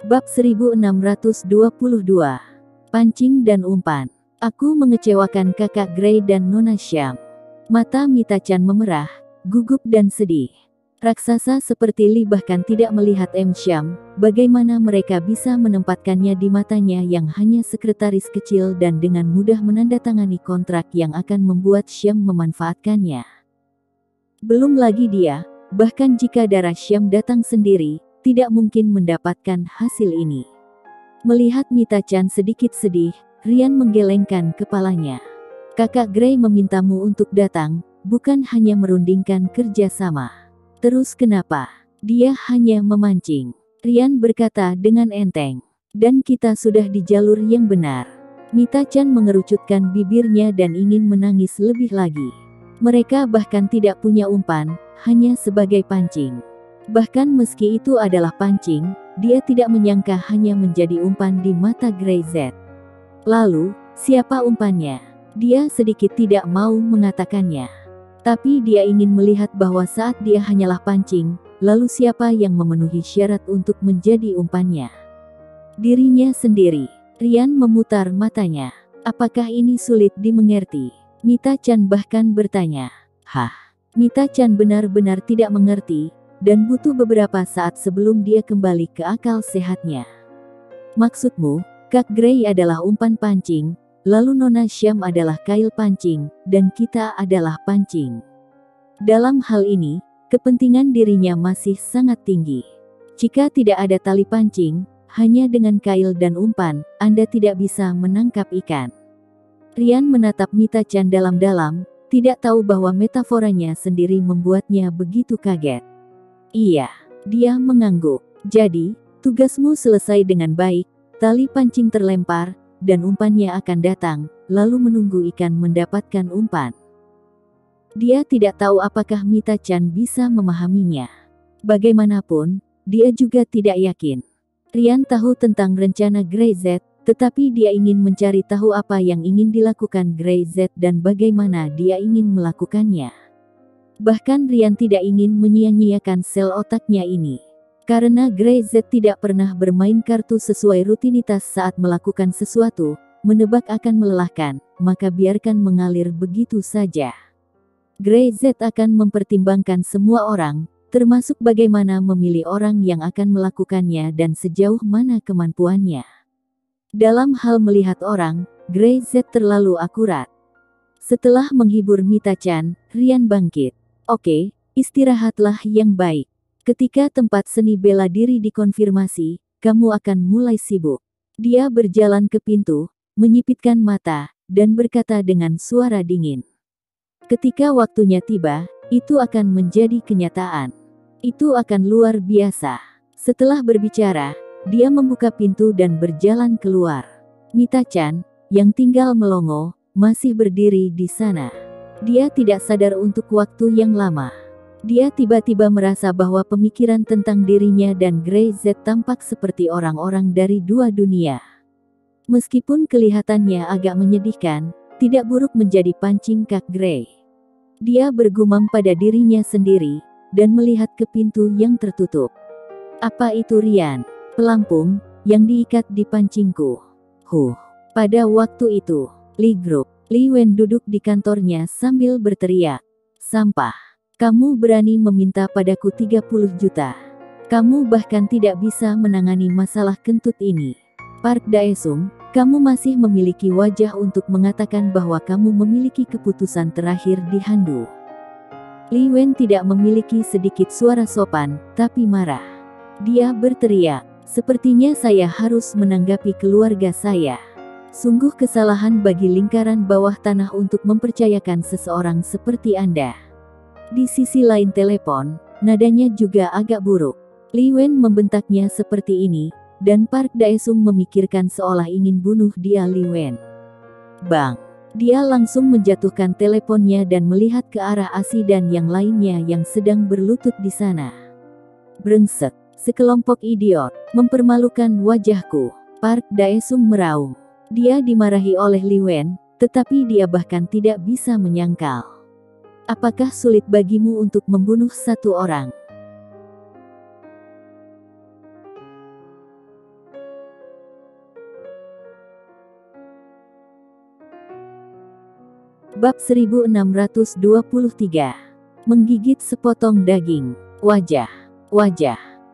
Bab 1622. Pancing dan umpan. Aku mengecewakan kakak Grey dan Nona Syam. Mata Mita-chan memerah, gugup dan sedih. Raksasa seperti Li bahkan tidak melihat Syam, bagaimana mereka bisa menempatkannya di matanya yang hanya sekretaris kecil dan dengan mudah menandatangani kontrak yang akan membuat Syam memanfaatkannya. Belum lagi dia, bahkan jika darah Syam datang sendiri, tidak mungkin mendapatkan hasil ini. Melihat Mita-chan sedikit sedih, Rian menggelengkan kepalanya. Kakak Grey memintamu untuk datang, bukan hanya merundingkan kerjasama. Terus kenapa? Dia hanya memancing. Rian berkata dengan enteng. Dan kita sudah di jalur yang benar. Mita-chan mengerucutkan bibirnya dan ingin menangis lebih lagi. Mereka bahkan tidak punya umpan, hanya sebagai pancing. Bahkan meski itu adalah pancing, dia tidak menyangka hanya menjadi umpan di mata Grey Z. Lalu, siapa umpannya? Dia sedikit tidak mau mengatakannya. Tapi dia ingin melihat bahwa saat dia hanyalah pancing, lalu siapa yang memenuhi syarat untuk menjadi umpannya? Dirinya sendiri. Rian memutar matanya. Apakah ini sulit dimengerti? Mita-chan bahkan bertanya. Hah? Mita-chan benar-benar tidak mengerti, dan butuh beberapa saat sebelum dia kembali ke akal sehatnya. Maksudmu, Kak Grey adalah umpan pancing, lalu Nona Syam adalah kail pancing, dan kita adalah pancing. Dalam hal ini, kepentingan dirinya masih sangat tinggi. Jika tidak ada tali pancing, hanya dengan kail dan umpan, Anda tidak bisa menangkap ikan. Rian menatap Mita-chan dalam-dalam, tidak tahu bahwa metaforanya sendiri membuatnya begitu kaget. Iya, dia mengangguk. Jadi, tugasmu selesai dengan baik, tali pancing terlempar, dan umpannya akan datang, lalu menunggu ikan mendapatkan umpan. Dia tidak tahu apakah Mita-chan bisa memahaminya. Bagaimanapun, dia juga tidak yakin. Rian tahu tentang rencana Grey Z, tetapi dia ingin mencari tahu apa yang ingin dilakukan Grey Z dan bagaimana dia ingin melakukannya. Bahkan Rian tidak ingin menyia-nyiakan sel otaknya ini. Karena Grey Z tidak pernah bermain kartu sesuai rutinitas saat melakukan sesuatu, menebak akan melelahkan, maka biarkan mengalir begitu saja. Grey Z akan mempertimbangkan semua orang, termasuk bagaimana memilih orang yang akan melakukannya dan sejauh mana kemampuannya. Dalam hal melihat orang, Grey Z terlalu akurat. Setelah menghibur Mita-chan, Rian bangkit. Oke, istirahatlah yang baik. Ketika tempat seni bela diri dikonfirmasi, kamu akan mulai sibuk. Dia berjalan ke pintu, menyipitkan mata, dan berkata dengan suara dingin. Ketika waktunya tiba, itu akan menjadi kenyataan. Itu akan luar biasa. Setelah berbicara, dia membuka pintu dan berjalan keluar. Mita-chan, yang tinggal melongo, masih berdiri di sana. Dia tidak sadar untuk waktu yang lama. Dia tiba-tiba merasa bahwa pemikiran tentang dirinya dan Grey Z tampak seperti orang-orang dari dua dunia. Meskipun kelihatannya agak menyedihkan, tidak buruk menjadi pancing Kak Grey. Dia bergumam pada dirinya sendiri, dan melihat ke pintu yang tertutup. Apa itu Rian? Pelampung, yang diikat di pancingku. Pada waktu itu, Li Wen duduk di kantornya sambil berteriak. Sampah. Kamu berani meminta padaku 30 juta. Kamu bahkan tidak bisa menangani masalah kentut ini. Park Daesung, kamu masih memiliki wajah untuk mengatakan bahwa kamu memiliki keputusan terakhir di Handu. Li Wen tidak memiliki sedikit suara sopan, tapi marah. Dia berteriak, sepertinya saya harus menanggapi keluarga saya. Sungguh kesalahan bagi lingkaran bawah tanah untuk mempercayakan seseorang seperti Anda. Di sisi lain telepon, nadanya juga agak buruk. Li Wen membentaknya seperti ini, dan Park Daesung memikirkan seolah ingin bunuh dia. Li Wen. Bang! Dia langsung menjatuhkan teleponnya dan melihat ke arah Asi dan yang lainnya yang sedang berlutut di sana. Brengsek! Sekelompok idiot, mempermalukan wajahku. Park Daesung meraung. Dia dimarahi oleh Li Wen, tetapi dia bahkan tidak bisa menyangkal. Apakah sulit bagimu untuk membunuh satu orang? Bab 1623. Menggigit sepotong daging. Wajah.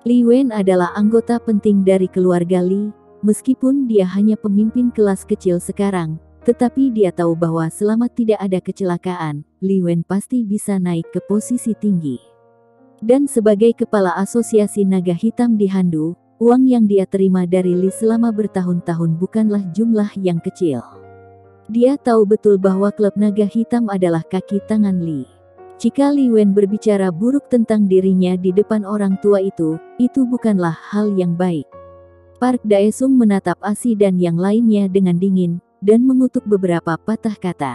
Li Wen adalah anggota penting dari keluarga Li, meskipun dia hanya pemimpin kelas kecil sekarang, tetapi dia tahu bahwa selama tidak ada kecelakaan, Li Wen pasti bisa naik ke posisi tinggi. Dan sebagai kepala asosiasi naga hitam di Handu, uang yang dia terima dari Li selama bertahun-tahun bukanlah jumlah yang kecil. Dia tahu betul bahwa klub naga hitam adalah kaki tangan Li. Jika Li Wen berbicara buruk tentang dirinya di depan orang tua itu bukanlah hal yang baik. Park Daesung menatap Asi dan yang lainnya dengan dingin, dan mengutuk beberapa patah kata.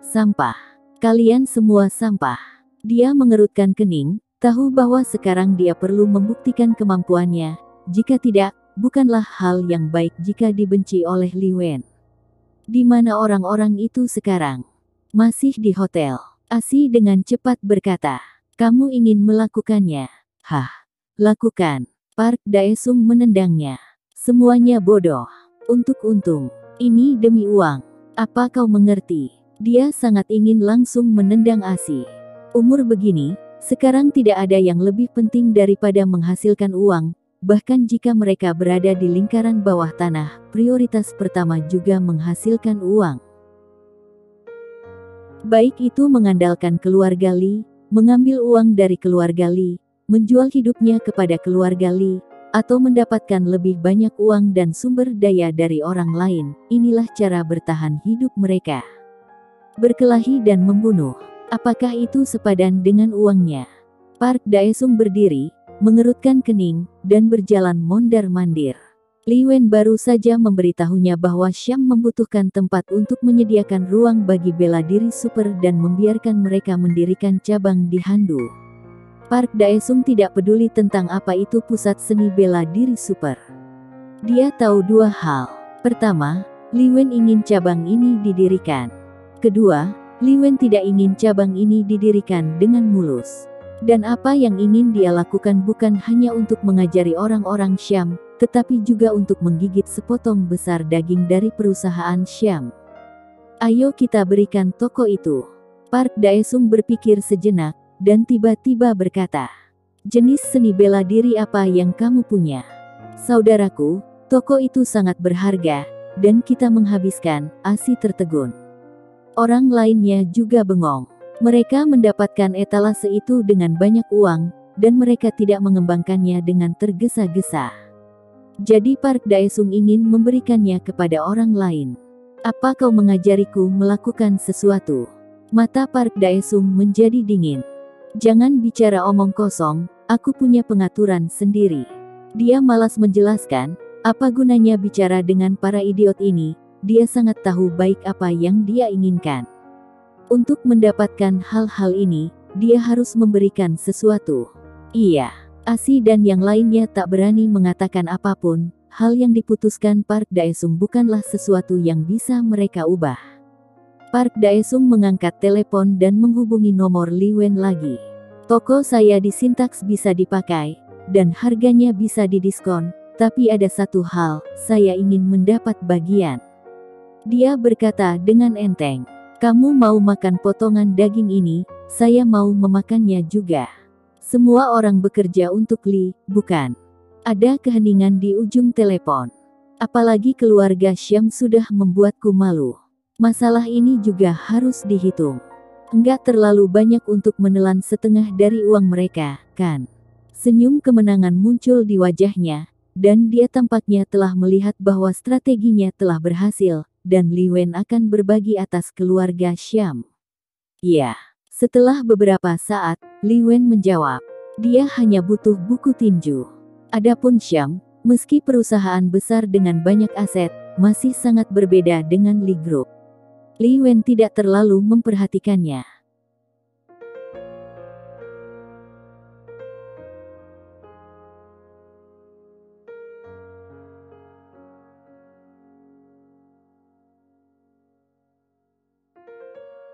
Sampah. Kalian semua sampah. Dia mengerutkan kening, tahu bahwa sekarang dia perlu membuktikan kemampuannya, jika tidak, bukanlah hal yang baik jika dibenci oleh Li Wen. Di mana orang-orang itu sekarang? Masih di hotel. Asi dengan cepat berkata, kamu ingin melakukannya? Hah, lakukan. Park Daesung menendangnya. Semuanya bodoh. Untuk untung. Ini demi uang. Apa kau mengerti? Dia sangat ingin langsung menendang Asi. Umur begini, sekarang tidak ada yang lebih penting daripada menghasilkan uang, bahkan jika mereka berada di lingkaran bawah tanah, prioritas pertama juga menghasilkan uang. Baik itu mengandalkan keluarga Li, mengambil uang dari keluarga Li, menjual hidupnya kepada keluarga Li, atau mendapatkan lebih banyak uang dan sumber daya dari orang lain, inilah cara bertahan hidup mereka. Berkelahi dan membunuh, apakah itu sepadan dengan uangnya? Park Daesung berdiri, mengerutkan kening, dan berjalan mondar-mandir. Li Wen baru saja memberitahunya bahwa Syam membutuhkan tempat untuk menyediakan ruang bagi bela diri super dan membiarkan mereka mendirikan cabang di Handu. Park Daesung tidak peduli tentang apa itu pusat seni bela diri super. Dia tahu dua hal. Pertama, Li Wen ingin cabang ini didirikan. Kedua, Li Wen tidak ingin cabang ini didirikan dengan mulus. Dan apa yang ingin dia lakukan bukan hanya untuk mengajari orang-orang Syam, tetapi juga untuk menggigit sepotong besar daging dari perusahaan Syam. Ayo kita berikan toko itu. Park Daesung berpikir sejenak, dan tiba-tiba berkata, jenis seni bela diri apa yang kamu punya? Saudaraku, toko itu sangat berharga, dan kita menghabiskan, Asi tertegun. Orang lainnya juga bengong. Mereka mendapatkan etalase itu dengan banyak uang, dan mereka tidak mengembangkannya dengan tergesa-gesa. Jadi Park Daesung ingin memberikannya kepada orang lain. Apa kau mengajariku melakukan sesuatu? Mata Park Daesung menjadi dingin. Jangan bicara omong kosong, aku punya pengaturan sendiri. Dia malas menjelaskan, apa gunanya bicara dengan para idiot ini, dia sangat tahu baik apa yang dia inginkan. Untuk mendapatkan hal-hal ini, dia harus memberikan sesuatu. Iya. Asi dan yang lainnya tak berani mengatakan apapun, hal yang diputuskan Park Daesung bukanlah sesuatu yang bisa mereka ubah. Park Daesung mengangkat telepon dan menghubungi nomor Li Wen lagi. Toko saya di Sintaks bisa dipakai, dan harganya bisa didiskon, tapi ada satu hal, saya ingin mendapat bagian. Dia berkata dengan enteng, kamu mau makan potongan daging ini, saya mau memakannya juga. Semua orang bekerja untuk Li, bukan? Ada keheningan di ujung telepon. Apalagi keluarga Syam sudah membuatku malu. Masalah ini juga harus dihitung. Enggak terlalu banyak untuk menelan setengah dari uang mereka, kan? Senyum kemenangan muncul di wajahnya, dan dia tampaknya telah melihat bahwa strateginya telah berhasil, dan Li Wen akan berbagi atas keluarga Syam. Ya. Setelah beberapa saat, Li Wen menjawab, dia hanya butuh buku tinju. Adapun Syam, meski perusahaan besar dengan banyak aset, masih sangat berbeda dengan Li Group. Li Wen tidak terlalu memperhatikannya.